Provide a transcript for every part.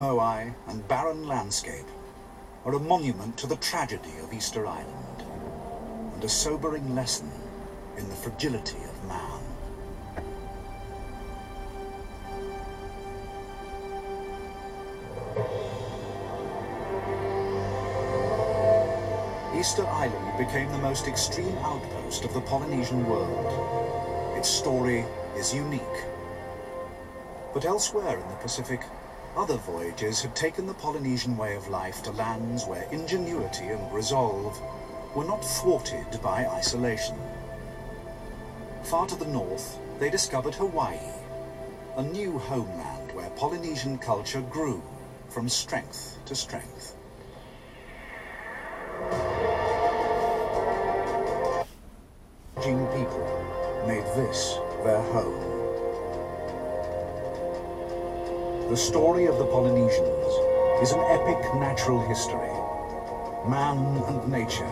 Moai and barren landscape are a monument to the tragedy of Easter Island and a sobering lesson in the fragility of man. Easter Island became the most extreme outpost of the Polynesian world. Its story is unique. But elsewhere in the Pacific, other voyages had taken the Polynesian way of life to lands where ingenuity and resolve were not thwarted by isolation. Far to the north, they discovered Hawaii, a new homeland where Polynesian culture grew from strength to strength. People made this their home. The story of the Polynesians is an epic natural history. Man and nature,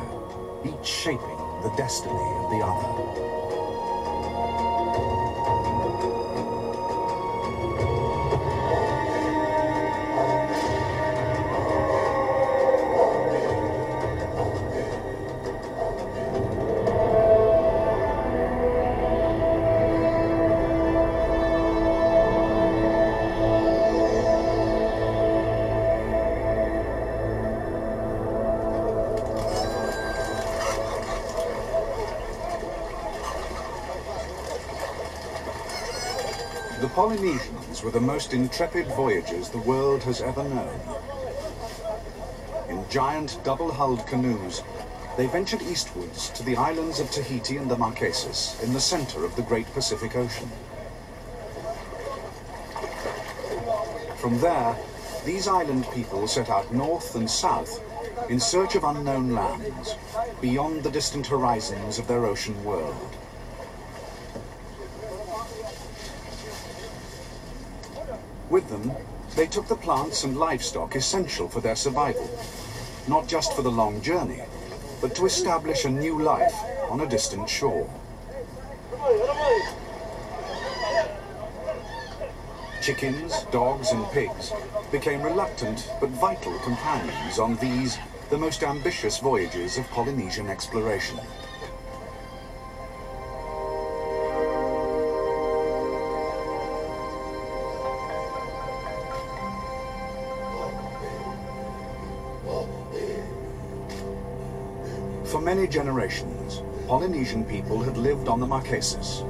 each shaping the destiny of the other. The Polynesians were the most intrepid voyagers the world has ever known. In giant double-hulled canoes, they ventured eastwards to the islands of Tahiti and the Marquesas in the center of the Great Pacific Ocean. From there, these island people set out north and south in search of unknown lands, beyond the distant horizons of their ocean world. With them, they took the plants and livestock essential for their survival, not just for the long journey, but to establish a new life on a distant shore. Chickens, dogs, and pigs became reluctant but vital companions on these, the most ambitious voyages of Polynesian exploration. For many generations, Polynesian people had lived on the Marquesas,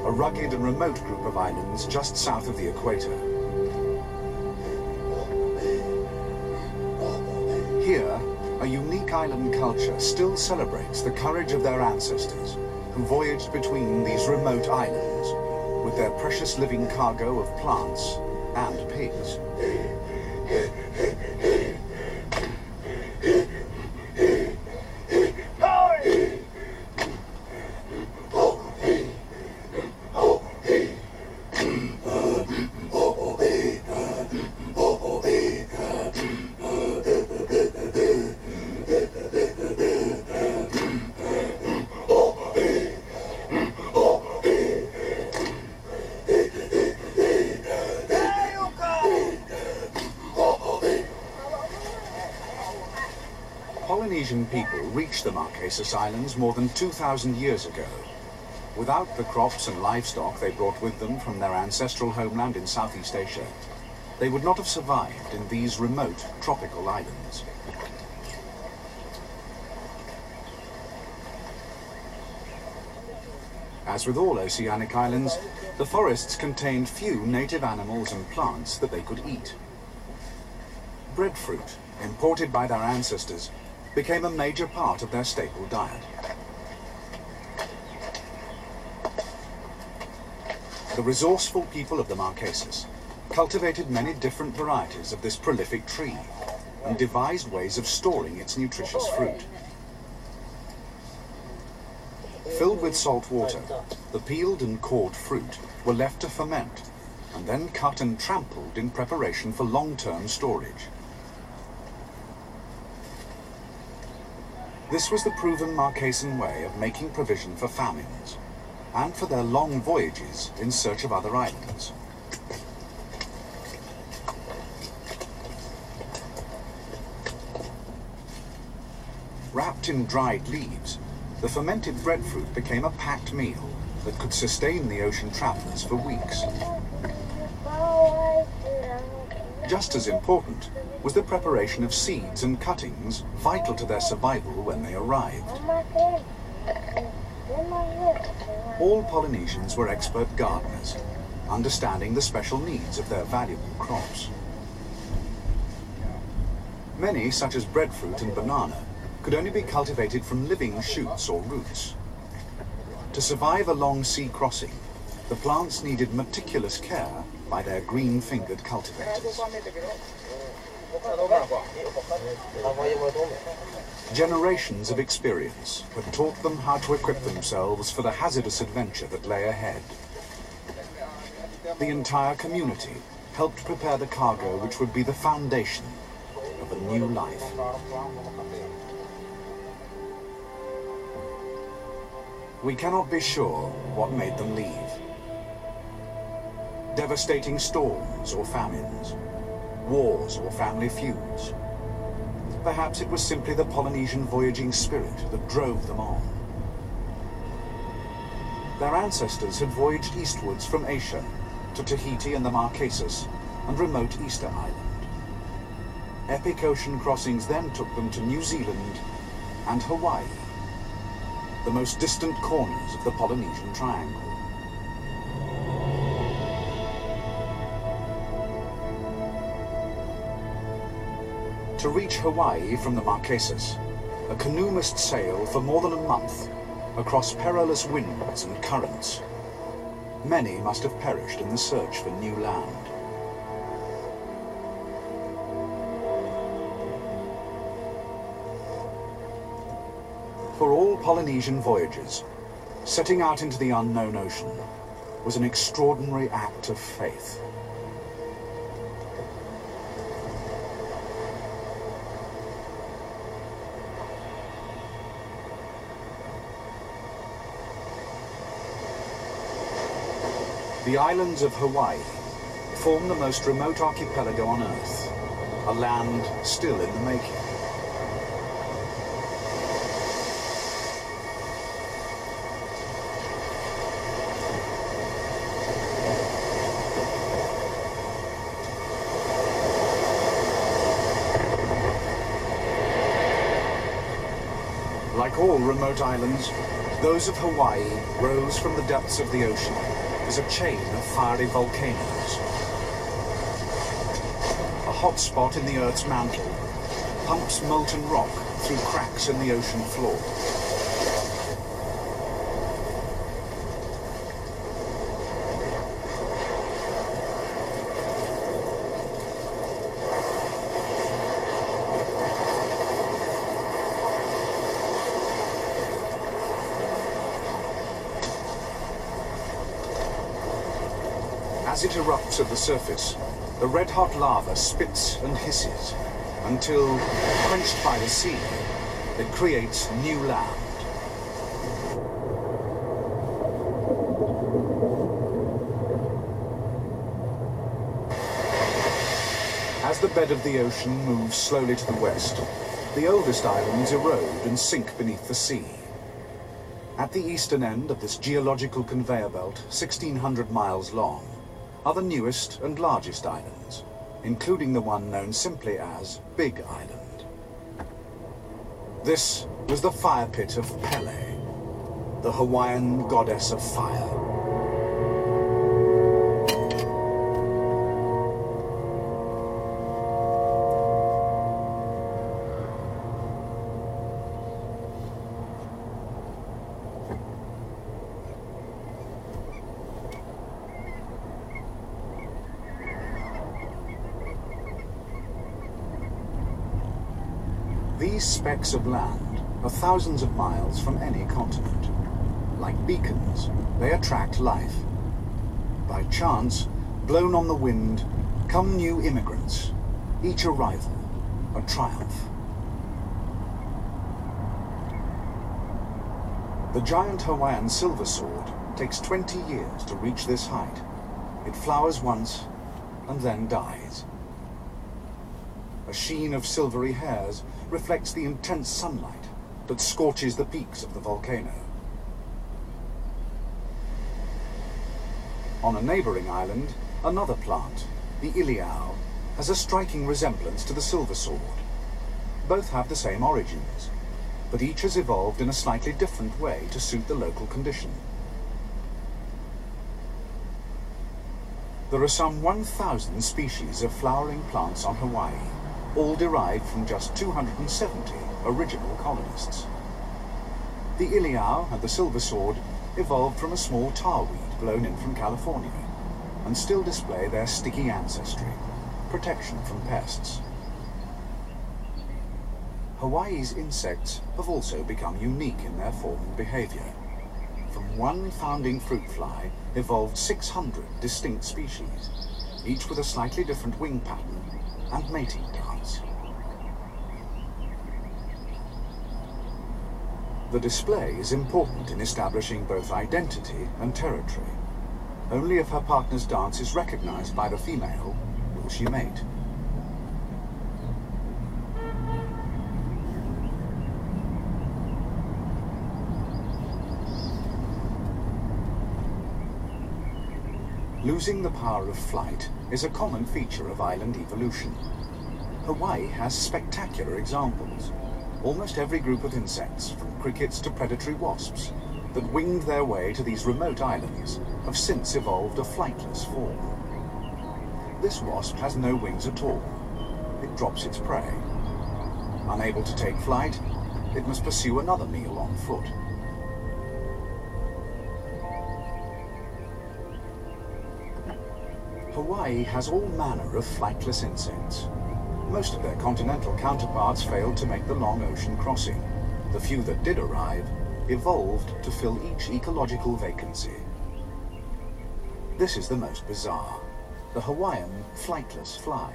a rugged and remote group of islands just south of the equator. Here, a unique island culture still celebrates the courage of their ancestors, who voyaged between these remote islands with their precious living cargo of plants and pigs. Polynesian people reached the Marquesas Islands more than 2,000 years ago. Without the crops and livestock they brought with them from their ancestral homeland in Southeast Asia, they would not have survived in these remote tropical islands. As with all oceanic islands, the forests contained few native animals and plants that they could eat. Breadfruit, imported by their ancestors, became a major part of their staple diet. The resourceful people of the Marquesas cultivated many different varieties of this prolific tree and devised ways of storing its nutritious fruit. Filled with salt water, the peeled and cored fruit were left to ferment and then cut and trampled in preparation for long-term storage. This was the proven Marquesan way of making provision for famines, and for their long voyages in search of other islands. Wrapped in dried leaves, the fermented breadfruit became a packed meal that could sustain the ocean travelers for weeks. Just as important was the preparation of seeds and cuttings vital to their survival when they arrived. All Polynesians were expert gardeners, understanding the special needs of their valuable crops. Many, such as breadfruit and banana, could only be cultivated from living shoots or roots. To survive a long sea crossing, the plants needed meticulous care by their green-fingered cultivators. Generations of experience had taught them how to equip themselves for the hazardous adventure that lay ahead. The entire community helped prepare the cargo which would be the foundation of a new life. We cannot be sure what made them leave. Devastating storms or famines, wars or family feuds. Perhaps it was simply the Polynesian voyaging spirit that drove them on. Their ancestors had voyaged eastwards from Asia to Tahiti and the Marquesas and remote Easter Island. Epic ocean crossings then took them to New Zealand and Hawaii, the most distant corners of the Polynesian Triangle. To reach Hawaii from the Marquesas, a canoe must sail for more than a month across perilous winds and currents. Many must have perished in the search for new land. For all Polynesian voyagers, setting out into the unknown ocean was an extraordinary act of faith. The islands of Hawaii form the most remote archipelago on Earth, a land still in the making. Like all remote islands, those of Hawaii rose from the depths of the ocean as a chain of fiery volcanoes. A hot spot in the Earth's mantle pumps molten rock through cracks in the ocean floor. As it erupts at the surface, the red-hot lava spits and hisses until, quenched by the sea, it creates new land. As the bed of the ocean moves slowly to the west, the oldest islands erode and sink beneath the sea. At the eastern end of this geological conveyor belt, 1,600 miles long, are the newest and largest islands, including the one known simply as Big Island. This was the fire pit of Pele, the Hawaiian goddess of fire. These specks of land are thousands of miles from any continent. Like beacons, they attract life. By chance, blown on the wind, come new immigrants, each arrival a triumph. The giant Hawaiian silver sword takes 20 years to reach this height. It flowers once and then dies. A sheen of silvery hairs reflects the intense sunlight that scorches the peaks of the volcano. On a neighbouring island, another plant, the iliao, has a striking resemblance to the silver sword. Both have the same origins, but each has evolved in a slightly different way to suit the local condition. There are some 1,000 species of flowering plants on Hawaii, all derived from just 270 original colonists. The iliao and the silver sword evolved from a small tarweed blown in from California, and still display their sticky ancestry, protection from pests. Hawaii's insects have also become unique in their form and behavior. From one founding fruit fly evolved 600 distinct species, each with a slightly different wing pattern and mating dance. The display is important in establishing both identity and territory. Only if her partner's dance is recognized by the female will she mate. Losing the power of flight is a common feature of island evolution. Hawaii has spectacular examples. Almost every group of insects, from crickets to predatory wasps, that winged their way to these remote islands have since evolved a flightless form. This wasp has no wings at all. It drops its prey. Unable to take flight, it must pursue another meal on foot. Hawaii has all manner of flightless insects. Most of their continental counterparts failed to make the long ocean crossing. The few that did arrive evolved to fill each ecological vacancy. This is the most bizarre, the Hawaiian flightless fly.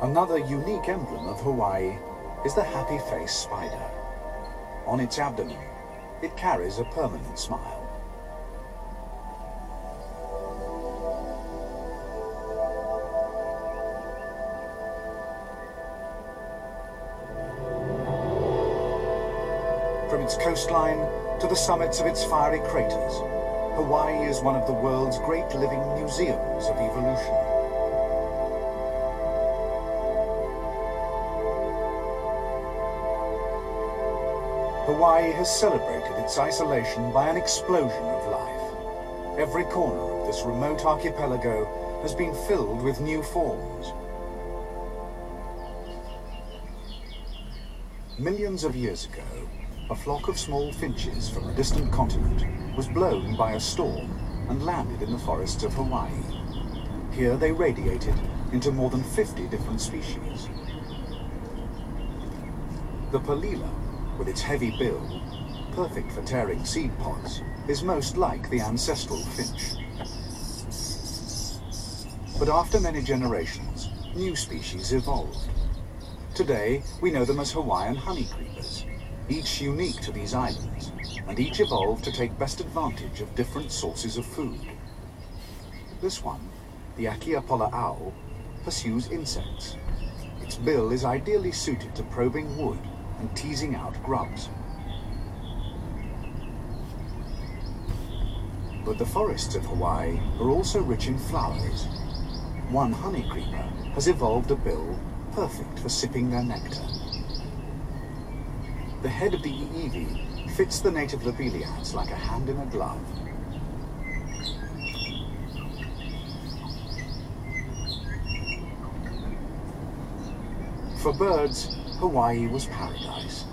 Another unique emblem of Hawaii is the happy face spider. On its abdomen, it carries a permanent smile. From its coastline to the summits of its fiery craters, Hawaii is one of the world's great living museums of evolution. Hawaii has celebrated its isolation by an explosion of life. Every corner of this remote archipelago has been filled with new forms. Millions of years ago, a flock of small finches from a distant continent was blown by a storm and landed in the forests of Hawaii. Here they radiated into more than 50 different species. The palila, with its heavy bill, perfect for tearing seed pods, is most like the ancestral finch. But after many generations, new species evolved. Today, we know them as Hawaiian honey creepers, each unique to these islands, and each evolved to take best advantage of different sources of food. This one, the Akiapola owl, pursues insects. Its bill is ideally suited to probing wood and teasing out grubs. But the forests of Hawaii are also rich in flowers. One honey creeper has evolved a bill perfect for sipping their nectar. The head of the iiwi fits the native lobeliads like a hand in a glove. For birds, Hawaii was paradise.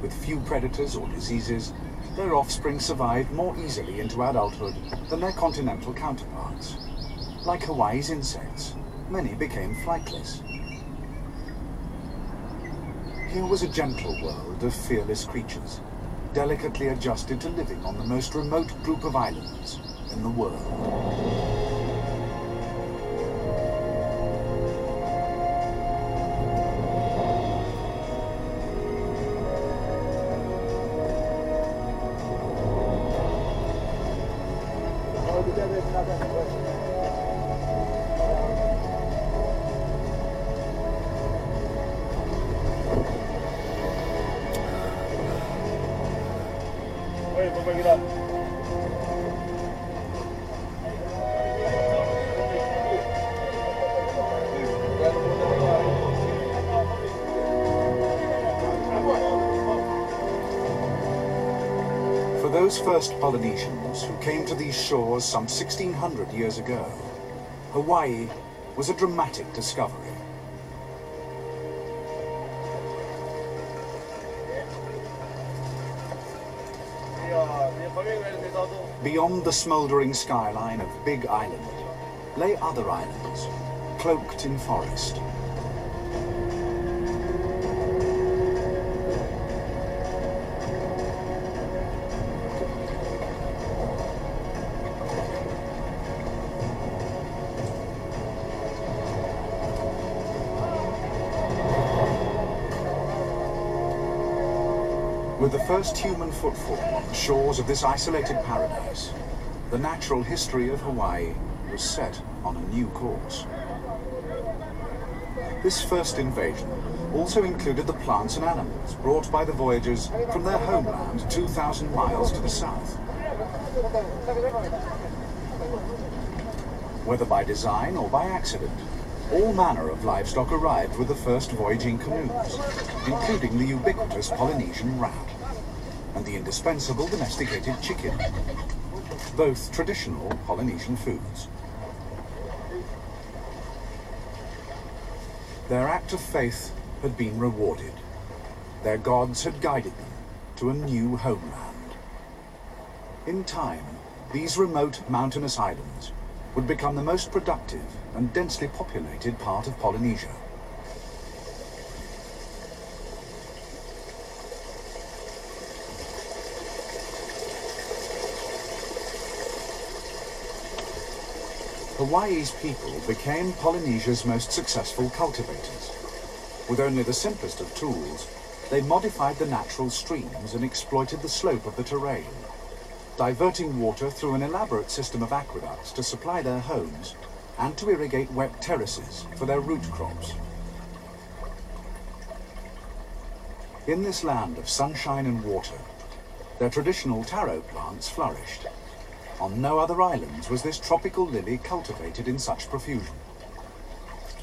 With few predators or diseases, their offspring survived more easily into adulthood than their continental counterparts. Like Hawaii's insects, many became flightless. Here was a gentle world of fearless creatures, delicately adjusted to living on the most remote group of islands in the world. For those first Polynesians who came to these shores some 1600 years ago, Hawaii was a dramatic discovery. Beyond the smouldering skyline of Big Island lay other islands, cloaked in forest. With the first human footfall on the shores of this isolated paradise, the natural history of Hawaii was set on a new course. This first invasion also included the plants and animals brought by the voyagers from their homeland 2,000 miles to the south. Whether by design or by accident, all manner of livestock arrived with the first voyaging canoes, including the ubiquitous Polynesian rat and the indispensable domesticated chicken, both traditional Polynesian foods. Their act of faith had been rewarded. Their gods had guided them to a new homeland. In time, these remote mountainous islands would become the most productive and densely populated part of Polynesia. Hawaii's people became Polynesia's most successful cultivators. With only the simplest of tools, they modified the natural streams and exploited the slope of the terrain, diverting water through an elaborate system of aqueducts to supply their homes and to irrigate wet terraces for their root crops. In this land of sunshine and water, their traditional taro plants flourished. On no other islands was this tropical lily cultivated in such profusion.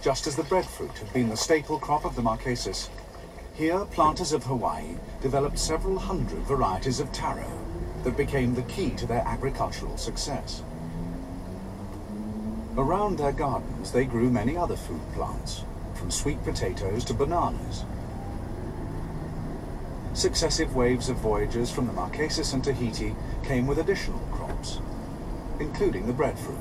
Just as the breadfruit had been the staple crop of the Marquesas, here planters of Hawaii developed several hundred varieties of taro that became the key to their agricultural success. Around their gardens they grew many other food plants, from sweet potatoes to bananas. Successive waves of voyagers from the Marquesas and Tahiti came with additional crops, including the breadfruit.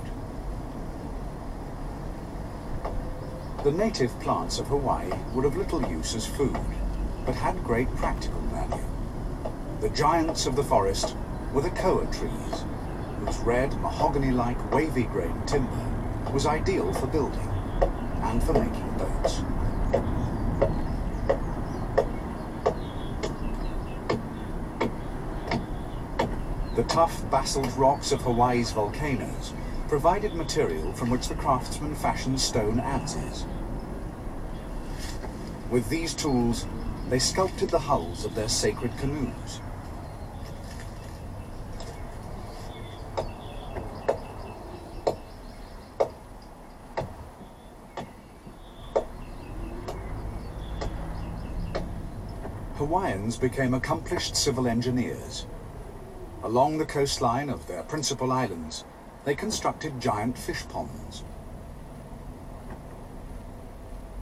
The native plants of Hawaii were of little use as food, but had great practical value. The giants of the forest were the koa trees, whose red, mahogany-like wavy-grain timber was ideal for building and for making boats. The tough basalt rocks of Hawaii's volcanoes provided material from which the craftsmen fashioned stone adzes. With these tools, they sculpted the hulls of their sacred canoes. Hawaiians became accomplished civil engineers. Along the coastline of their principal islands, they constructed giant fish ponds.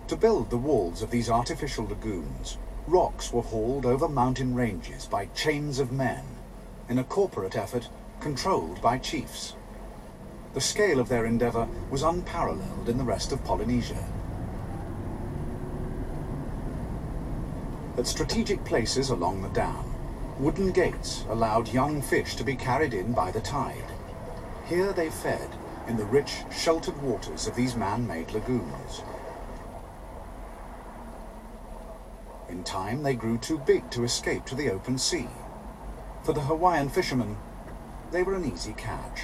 To build the walls of these artificial lagoons, rocks were hauled over mountain ranges by chains of men in a corporate effort controlled by chiefs. The scale of their endeavor was unparalleled in the rest of Polynesia. At strategic places along the dam, wooden gates allowed young fish to be carried in by the tide. Here they fed in the rich, sheltered waters of these man-made lagoons. In time, they grew too big to escape to the open sea. For the Hawaiian fishermen, they were an easy catch.